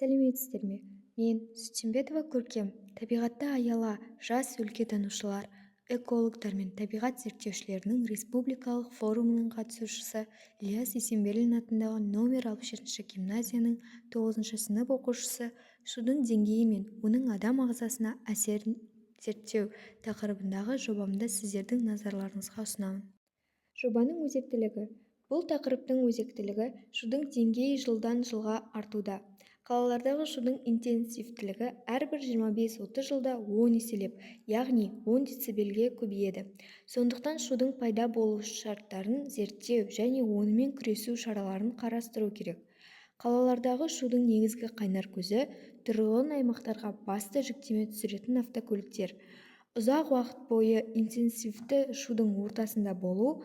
сәлеметсіздер ме? Мен Сүтсенбетова Көркем, табиғатты аяла жас өлкетанушылар, экологтар мен табиғат зерттеушілерінің республикалық форумының қатысушысы Ілияс Есенберлин атындағы номер 67 гимназияның 9 сынып оқушысы шудың деңгейі мен оның адам ағзасына әсерін зерттеу тақырыбындағы жобамды сіздердің назарларыңызға ұсынамын. Жобаның өзектілігі. Бұл тақырыптың өзектілігі шудың деңгейі жылдан жылға артуда. Қалалардағы шудың интенсивтілігі әрбір 25-30 жылда 10 еселеп, яғни 10 децибелге көбейеді. Сондықтан шудың пайда болу шарттарын зерттеу және онымен күресу шараларын қарастыру керек. Қалалардағы шудың негізгі қайнар көзі тұрғын аймақтарға басты жүктеме түсіретін автокөліктер. Ұзақ уақыт бойы интенсивті шудың ортасында болу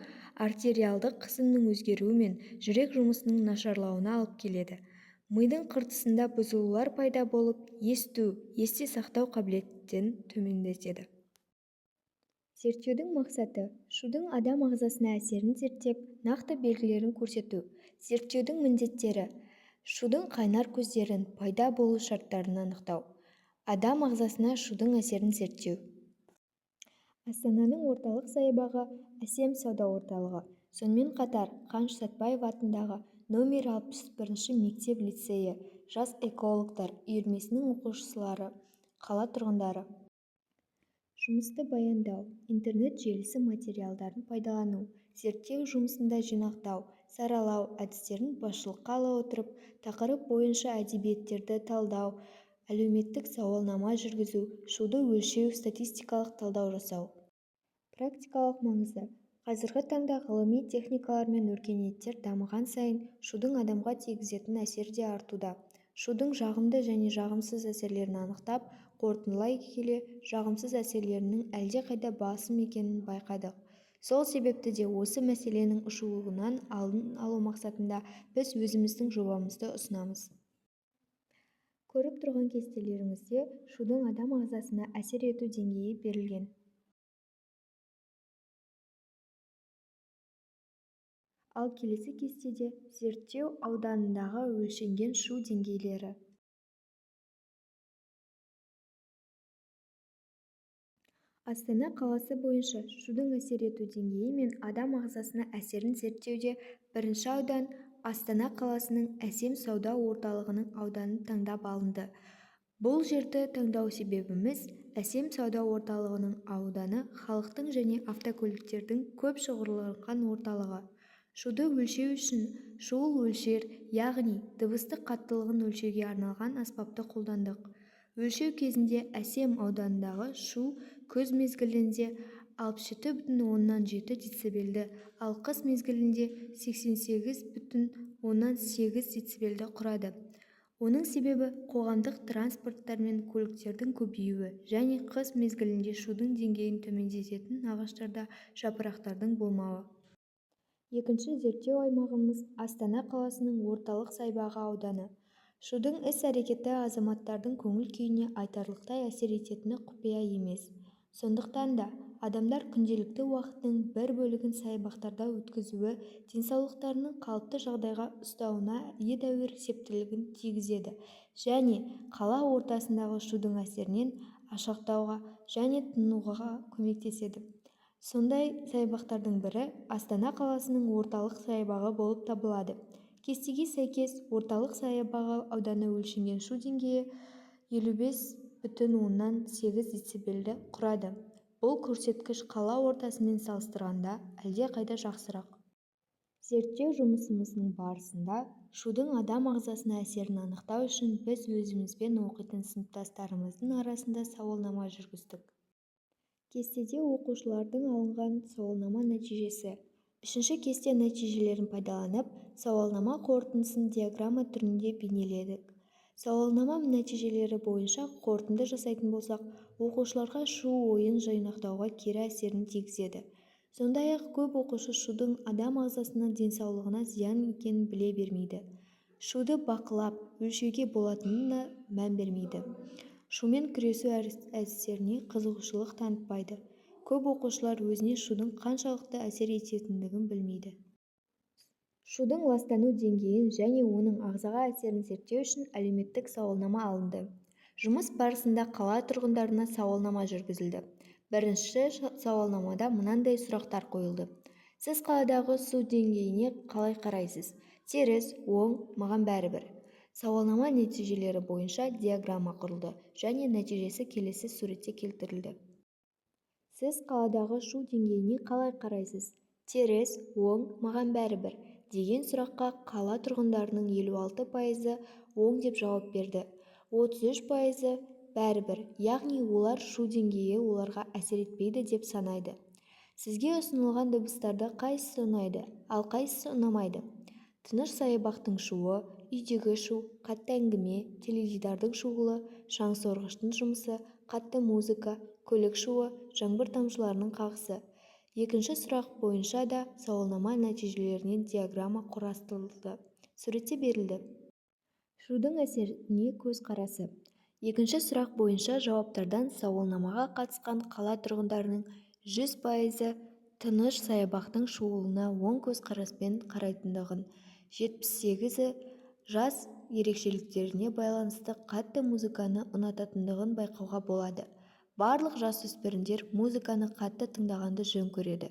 артериалдық қысымның өзгеруі мен жүрек жұмысының нашарлауына алып келеді. Мидың қыртысында бұзылулар пайда болып, есту, есте сақтау қабілеттілігін төмендетеді. Зерттеудің мақсаты шудың адам ағзасына әсерін зерттеп, нақты белгілерін көрсету. Зерттеудің міндеттері шудың қайнар көздерін, пайда болу шарттарын анықтау. Адам ағзасына шудың әсерін зерттеу. Астананың орталық саябағы әсем сауда орталығы. Сонымен қатар Қаныш Сәтпаев атындағы номер 61 мектеп-лицейі, жас экологтар үйірмесінің оқушылары, қала тұрғындары. Жұмысты баяндау, интернет желісі материалдарын пайдалану, зерттеу жұмысында жинақтау, саралау әдістерін басшылыққа ала отырып, тақырып бойынша әдебиеттерді талдау, әлеуметтік сауалнама жүргізу, шуды өлшеу, статистикалық талдау жасау. Практикалық маңызы. Қазіргі таңда ғылыми техникалар мен өркениеттер дамыған сайын шудың адамға тигізетін әсер де артуда. Шудың жағымды және жағымсыз әсерлерін анықтап, қорытындылай келе, жағымсыз әсерлерінің әлдеқайда басым екенін байқадық. Сол себепті де осы мәселенің ушығуынан алдын алу мақсатында біз өзіміздің жобамызды ұсынамыз. Көріп тұрған кестелеріңізде шудың адам ағзасына әсер ету деңгейі берілген. Ал келесі кестеде зерттеу ауданындағы өлшенген шу деңгейлері. Астана қаласы бойынша шудың әсер ету деңгейі мен адам ағзасына әсерін зерттеуде бірінші аудан Астана қаласының әсем сауда орталығының ауданы таңдап алынды. Бұл жерді таңдау себебіміз әсем сауда орталығының ауданы халықтың және автокөліктердің көп шоғырланған орталығы. Шуды өлшеу үшін шуыл өлшер, яғни дыбыстық қаттылығын өлшеуге арналған аспапты қолдандық. Өлшеу кезінде әсем ауданындағы шу күз мезгілінде 67,7 децибелді, ал қыс мезгілінде 88,8 децибелді құрады. Оның себебі қоғамдық транспорттар мен көліктердің көбеюі және қыс мезгілінде шудың деңгейін төмендететін ағаштарда жапырақтардың болмауы. Екінші зерттеу аймағымыз Астана қаласының орталық саябағы ауданы. Шудың іс-әрекеті азаматтардың көңіл-күйіне айтарлықтай әсер ететіні құпия емес. Сондықтан да адамдар күнделікті уақытының бір бөлігін саябақтарда өткізуі денсаулықтарының қалыпты жағдайға ұстауына едәуір септігін тигізеді және қала ортасындағы шудың әсерінен алшақтауға және тынуға көмектеседі. Сондай саябақтардың бірі Астана қаласының орталық саябағы болып табылады. Кестеге сәйкес орталық саябағы ауданы өлшенген шу деңгейі 55,8 децибелді құрады. Бұл көрсеткіш қала ортасымен салыстырғанда әлдеқайда жақсырақ. Зерттеу жұмысымыздың барысында шудың адам ағзасына әсерін анықтау үшін біз өзімізбен оқитын сыныптастарымыздың арасында сауалнама жүргіздік. Кестеде оқушылардың алынған сауалнама нәтижесі. Үшінші кесте нәтижелерін пайдаланып, сауалнама қорытындысын диаграмма түрінде бейнеледік. Сауалнама нәтижелері бойынша қорытынды жасайтын болсақ, оқушыларға шу ойын жинақтауға кері әсерін тигізеді. Сондай-ақ көп оқушы шудың адам ағзасына денсаулығына зиян екенін біле бермейді. Шуды бақылап, өлшеуге болатынына мән бермейді. Шумен күресу әдістеріне қызығушылық танытпайды. Көп оқушылар өзіне шудың қаншалықты әсер ететіндігін білмейді. Шудың ластану деңгейін және оның ағзаға әсерін зерттеу үшін әлеуметтік сауалнама алынды. Жұмыс барысында қала тұрғындарына сауалнама жүргізілді. Бірінші сауалнамада мынандай сұрақтар қойылды. Сіз қаладағы су деңгейіне қалай қарайсыз? Теріс, оң, маған бәрібір. Сауалнама нәтижелері бойынша диаграмма құрылды және нәтижесі келесі суретте келтірілді. Сіз қаладағы шу деңгейіне қалай қарайсыз? Теріс, оң, маған бәрібір деген сұраққа қала тұрғындарының 56% оң деп жауап берді. 33% бәрібір, яғни олар шу деңгейі оларға әсер етпейді деп санайды. Сізге ұсынылған дыбыстарды қайсысы ұнайды, ал қайсысы ұнамайды? Тыныш саябақтың шуы, үйдегі шу, қатты әңгіме, теледидардың шуылы, шаңсорғыштың жұмысы, қатты музыка, көлік шуы, жаңбыр тамшыларының қағысы. Екінші сұрақ бойынша да сауалнама нәтижелерінен диаграмма құрастырылды. Суретте берілді. Шудың әсеріне көзқарасы. Екінші сұрақ бойынша жауаптардан сауалнамаға қатысқан қала тұрғындарының 100% тыныш саябақтың шуылына оң көзқараспен қарайтындығын, 78-і жас ерекшеліктеріне байланысты қатты музыканы ұнататындығын байқауға болады. Барлық жасөспірімдер музыканы қатты тыңдағанды жөн көреді.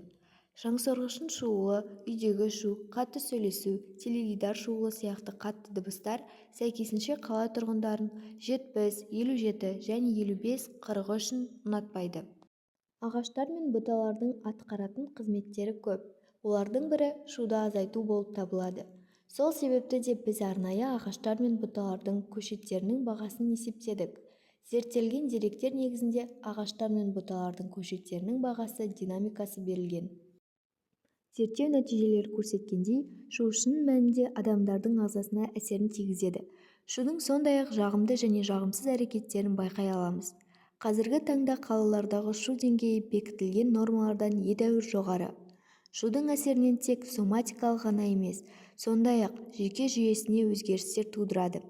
Шаңсорғыштың шуылы, үйдегі шу, қатты сөйлесу, теледидар шуылы сияқты қатты дыбыстар сәйкесінше қала тұрғындарын 70, 57 және 55-40 үшін ұнатпайды. Ағаштар мен бұталардың атқаратын қызметтері көп. Олардың бірі шуды азайту болып табылады. Сол себепті де біз арнайы ағаштар мен бұталардың көшеттерінің бағасын есептедік. Зерттелген деректер негізінде ағаштар мен бұталардың көшеттерінің бағасы динамикасы берілген. Зерттеу нәтижелері көрсеткендей, шу шын мәнінде адамдардың ағзасына әсерін тигізеді. Шудың сондай-ақ жағымды және жағымсыз әрекеттерін байқай аламыз. Қазіргі таңда қалалардағы шу деңгейі бекітілген нормалардан едәуір жоғары. Шудың әсерінен тек соматикалық ғана емес, сондай-ақ жүйке жүйесіне өзгерістер тудырады.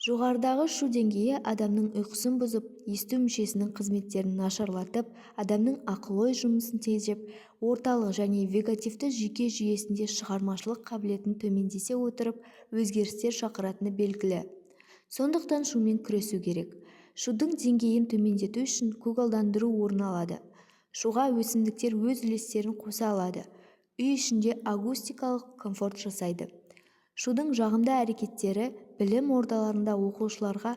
Жоғарыдағы шу деңгейі адамның ұйқысын бұзып, есту мүшесінің қызметтерін нашарлатып, адамның ақыл-ой жұмысын тежеп, орталық және вегетативті жүйке жүйесінде шығармашылық қабілетін төмендете отырып, өзгерістер шақыратыны белгілі. Сондықтан шумен күресу керек. Шудың деңгейін төмендету үшін көгалдандыру орын алады. Шуға өсімдіктер өз үлестерін қоса алады. Үй ішінде акустикалық комфорт жасайды. Шудың жағымды әрекеттері білім ордаларында оқушыларға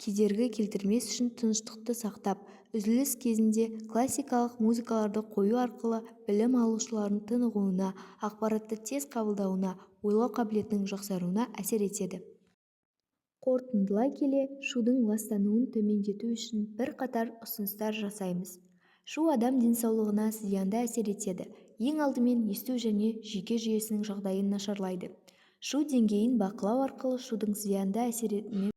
кедергі келтірмес үшін тыныштықты сақтап, үзіліс кезінде классикалық музыкаларды қою арқылы білім алушылардың тынығуына, ақпаратты тез қабылдауына, ойлау қабілетінің жақсаруына әсер етеді. Қорытындылай келе, шудың ластануын төмендету үшін бірқатар ұсыныстар жасаймыз. Шу адам денсаулығына зиянды әсер етеді. Ең алдымен есту және жүйке жүйесінің жағдайын нашарлайды. Шу деңгейін бақылау арқылы шудың зиянды әсеріне